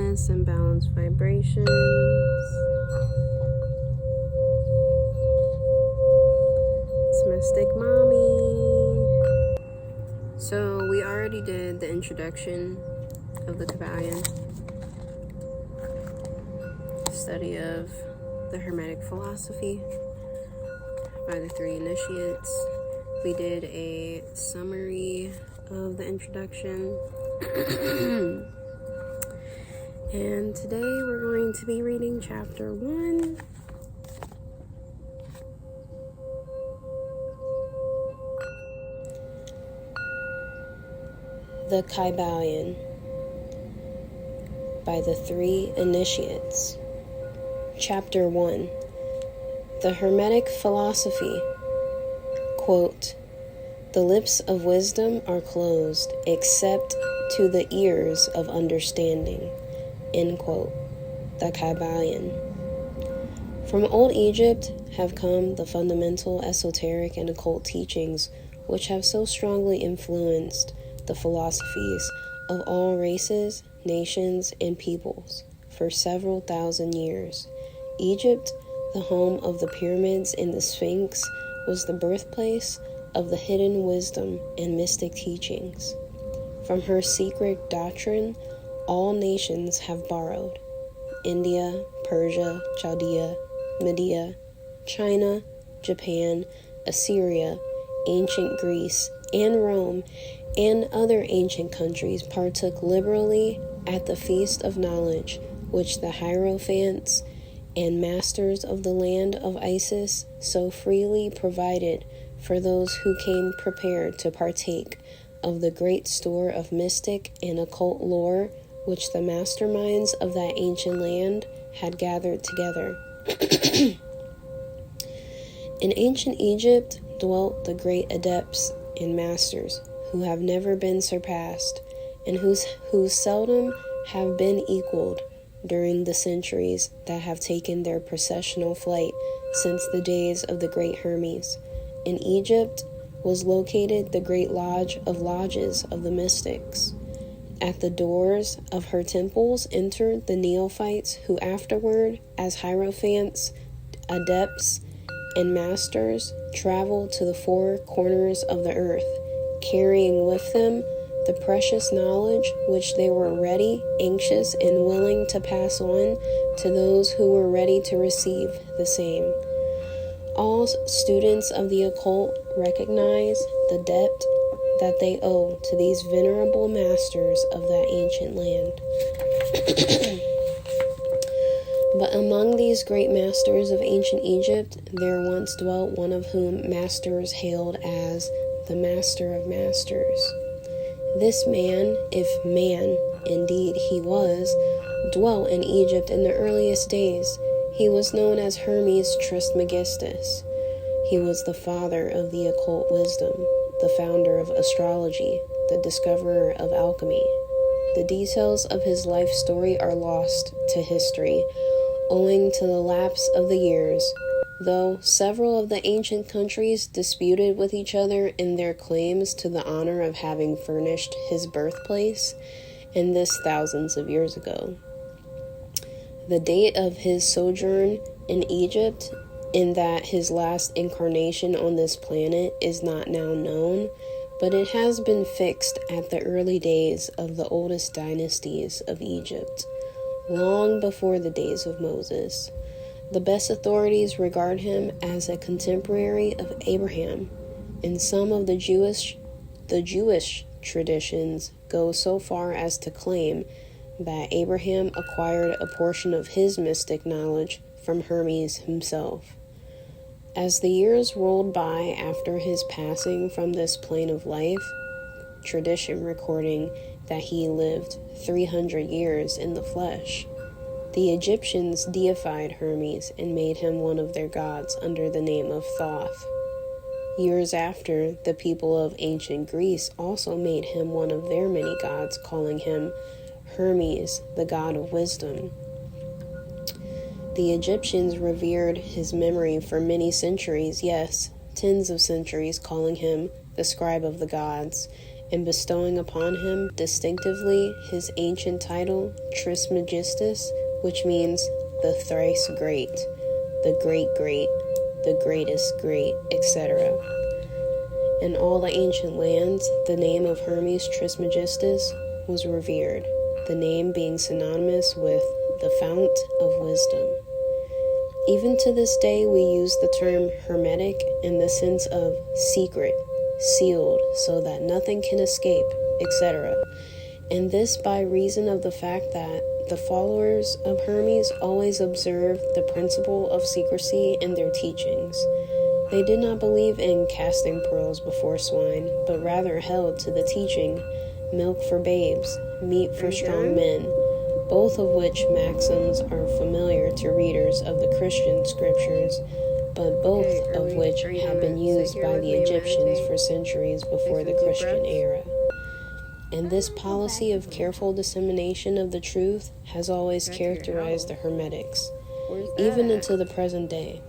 wholeness and balanced vibrations. It's MysticMommyy. So we already did the introduction of the Kybalion, study of the Hermetic philosophy by the three initiates. We did a summary of the introduction. And today we're going to be reading chapter 1. The Kybalion by the three initiates. Chapter 1. The Hermetic philosophy. Quote, "The lips of wisdom are closed, except to the ears of understanding." End quote. The Kybalion. From Old Egypt have come the fundamental esoteric and occult teachings which have so strongly influenced the philosophies of all races, nations, and peoples for several thousand years. Egypt, the home of the pyramids and the Sphinx, was the birthplace of the hidden wisdom and mystic teachings. From her secret doctrine, all nations have borrowed. India, Persia, Chaldea, Media, China, Japan, Assyria, ancient Greece, and Rome, and other ancient countries partook liberally at the feast of knowledge which the Hierophants and masters of the land of Isis so freely provided for those who came prepared to partake of the great store of mystic and occult lore which the masterminds of that ancient land had gathered together. In ancient Egypt dwelt the great adepts and masters who have never been surpassed, and who seldom have been equaled during the centuries that have taken their processional flight since the days of the great Hermes. In Egypt was located the great lodge of lodges of the mystics. At the doors of her temples entered the neophytes who afterward, as hierophants, adepts, and masters, traveled to the four corners of the earth, carrying with them the precious knowledge which they were ready, anxious, and willing to pass on to those who were ready to receive the same. All students of the occult recognize the debt that they owe to these venerable masters of that ancient land. But among these great masters of ancient Egypt, there once dwelt one of whom masters hailed as the Master of Masters. This man, if man indeed he was, dwelt in Egypt in the earliest days. He was known as Hermes Trismegistus. He was the father of the occult wisdom, the founder of astrology, the discoverer of alchemy. The details of his life story are lost to history, owing to the lapse of the years, though several of the ancient countries disputed with each other in their claims to the honor of having furnished his birthplace, and this thousands of years ago. The date of his sojourn in Egypt, in that his last incarnation on this planet, is not now known, but it has been fixed at the early days of the oldest dynasties of Egypt, long before the days of Moses. The best authorities regard him as a contemporary of Abraham, and some of the Jewish traditions go so far as to claim that Abraham acquired a portion of his mystic knowledge from Hermes himself. As the years rolled by after his passing from this plane of life, tradition recording that he lived 300 years in the flesh, the Egyptians deified Hermes and made him one of their gods under the name of Thoth. Years after, the people of ancient Greece also made him one of their many gods, calling him Hermes, the god of wisdom. The Egyptians revered his memory for many centuries, yes, tens of centuries, calling him the scribe of the gods, and bestowing upon him distinctively his ancient title, Trismegistus, which means the thrice great, the great great, the greatest great, etc. In all the ancient lands, the name of Hermes Trismegistus was revered, the name being synonymous with the fount of wisdom. Even to this day, we use the term hermetic in the sense of secret, sealed, so that nothing can escape, etc. And this by reason of the fact that the followers of Hermes always observed the principle of secrecy in their teachings. They did not believe in casting pearls before swine, but rather held to the teaching, milk for babes, meat for strong men, both of which maxims are familiar to readers of the Christian scriptures, but both of which have been used by the Egyptians for centuries before the Christian era. And this policy of careful dissemination of the truth has always characterized the Hermetics, even until the present day.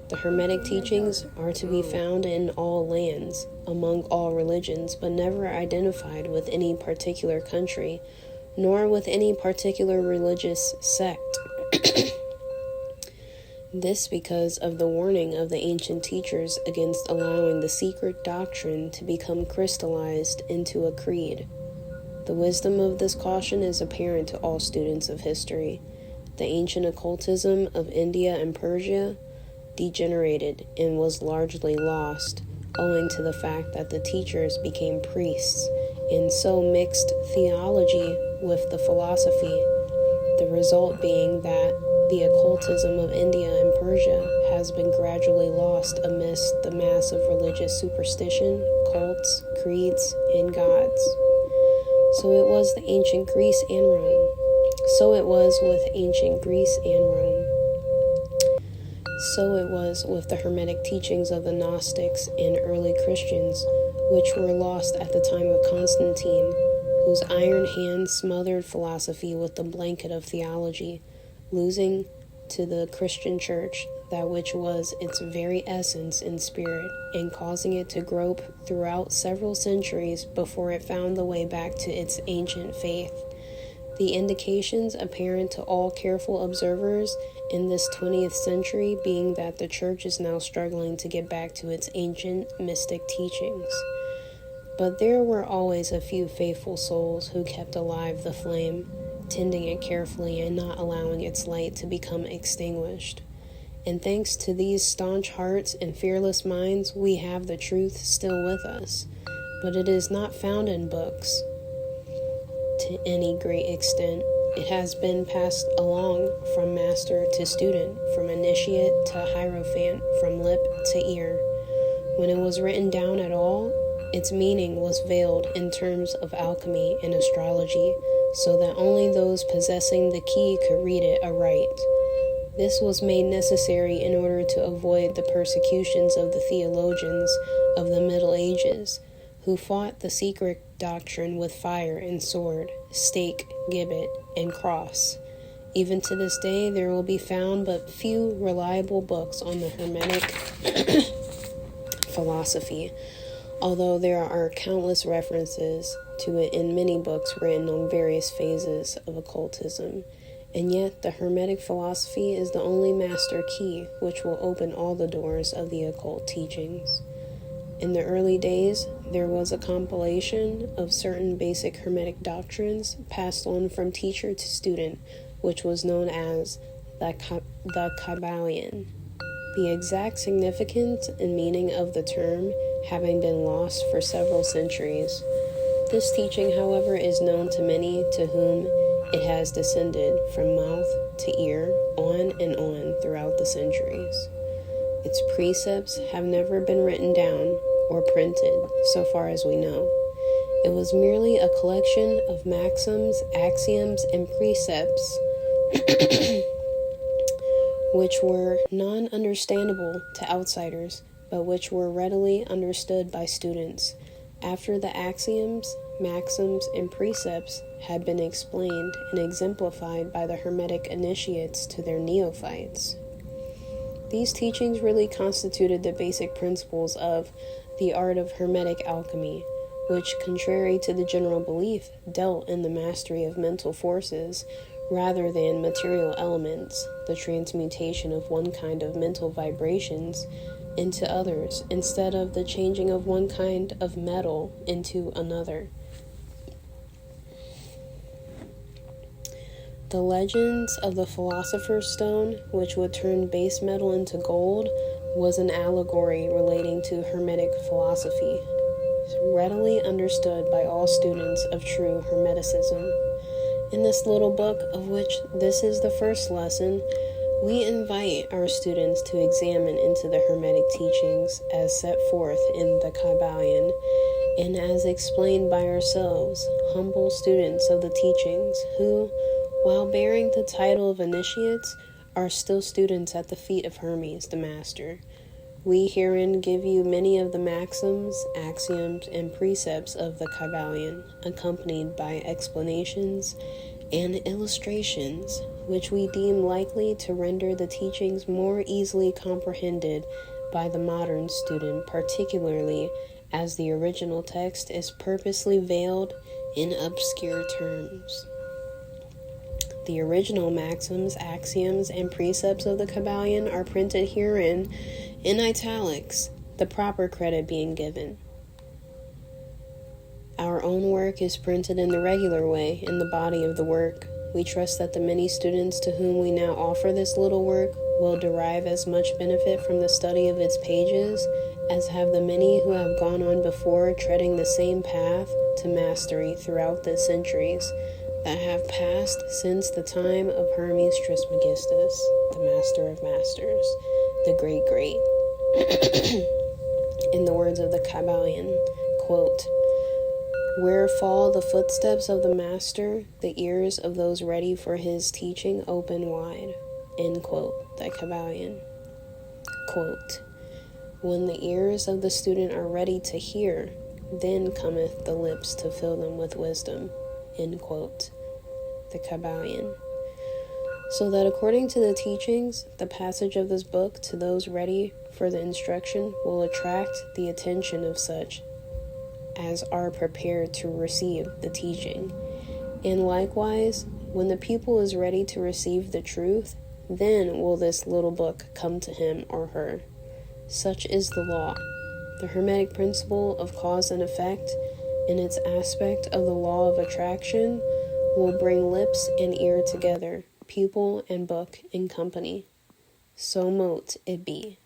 The Hermetic teachings are to be found in all lands, among all religions, but never identified with any particular country, nor with any particular religious sect. This because of the warning of the ancient teachers against allowing the secret doctrine to become crystallized into a creed. The wisdom of this caution is apparent to all students of history. The ancient occultism of India and Persia degenerated and was largely lost, owing to the fact that the teachers became priests and so mixed theology with the philosophy, the result being that the occultism of India and Persia has been gradually lost amidst the mass of religious superstition, cults, creeds, and gods. So it was with ancient Greece and Rome. So it was with the Hermetic teachings of the Gnostics and early Christians, which were lost at the time of Constantine, whose iron hand smothered philosophy with the blanket of theology, losing to the Christian church that which was its very essence in spirit, and causing it to grope throughout several centuries before it found the way back to its ancient faith. The indications apparent to all careful observers in this 20th century being that the church is now struggling to get back to its ancient mystic teachings. But there were always a few faithful souls who kept alive the flame, tending it carefully and not allowing its light to become extinguished. And thanks to these staunch hearts and fearless minds, we have the truth still with us. But it is not found in books to any great extent. It has been passed along from master to student, from initiate to hierophant, from lip to ear. When it was written down at all, its meaning was veiled in terms of alchemy and astrology, so that only those possessing the key could read it aright. This was made necessary in order to avoid the persecutions of the theologians of the Middle Ages, who fought the secret doctrine with fire and sword, stake, gibbet, and cross. Even to this day, there will be found but few reliable books on the Hermetic philosophy, although there are countless references to it in many books written on various phases of occultism. And yet, the Hermetic philosophy is the only master key which will open all the doors of the occult teachings. In the early days, there was a compilation of certain basic Hermetic doctrines passed on from teacher to student, which was known as the Kybalion. The exact significance and meaning of the term having been lost for several centuries. This teaching, however, is known to many to whom it has descended from mouth to ear, on and on throughout the centuries. Its precepts have never been written down or printed, so far as we know. It was merely a collection of maxims, axioms, and precepts which were non-understandable to outsiders, but which were readily understood by students. After the axioms, maxims, and precepts had been explained and exemplified by the Hermetic initiates to their neophytes. These teachings really constituted the basic principles of the art of Hermetic alchemy, which, contrary to the general belief, dealt in the mastery of mental forces rather than material elements, the transmutation of one kind of mental vibrations into others, instead of the changing of one kind of metal into another. The legends of the Philosopher's Stone, which would turn base metal into gold, was an allegory relating to Hermetic philosophy, readily understood by all students of true Hermeticism. In this little book, of which this is the first lesson, we invite our students to examine into the Hermetic teachings as set forth in the Kybalion, and as explained by ourselves, humble students of the teachings, who, while bearing the title of initiates, are still students at the feet of Hermes, the Master. We herein give you many of the maxims, axioms, and precepts of the Kybalion, accompanied by explanations and illustrations, which we deem likely to render the teachings more easily comprehended by the modern student, particularly as the original text is purposely veiled in obscure terms. The original maxims, axioms, and precepts of the Kybalion are printed herein in italics, the proper credit being given. Our own work is printed in the regular way in the body of the work. We trust that the many students to whom we now offer this little work will derive as much benefit from the study of its pages as have the many who have gone on before, treading the same path to mastery throughout the centuries that have passed since the time of Hermes Trismegistus, the Master of Masters, the Great. In the words of the Kybalion, quote, "Where fall the footsteps of the Master, the ears of those ready for his teaching open wide." End quote. The Kybalion. Quote, "When the ears of the student are ready to hear, then cometh the lips to fill them with wisdom." End quote. The Kybalion. So that according to the teachings, the passage of this book to those ready for the instruction will attract the attention of such as are prepared to receive the teaching. And likewise, when the pupil is ready to receive the truth, then will this little book come to him or her. Such is the law. The Hermetic principle of cause and effect, in its aspect of the law of attraction, will bring lips and ear together, pupil and book in company. So mote it be.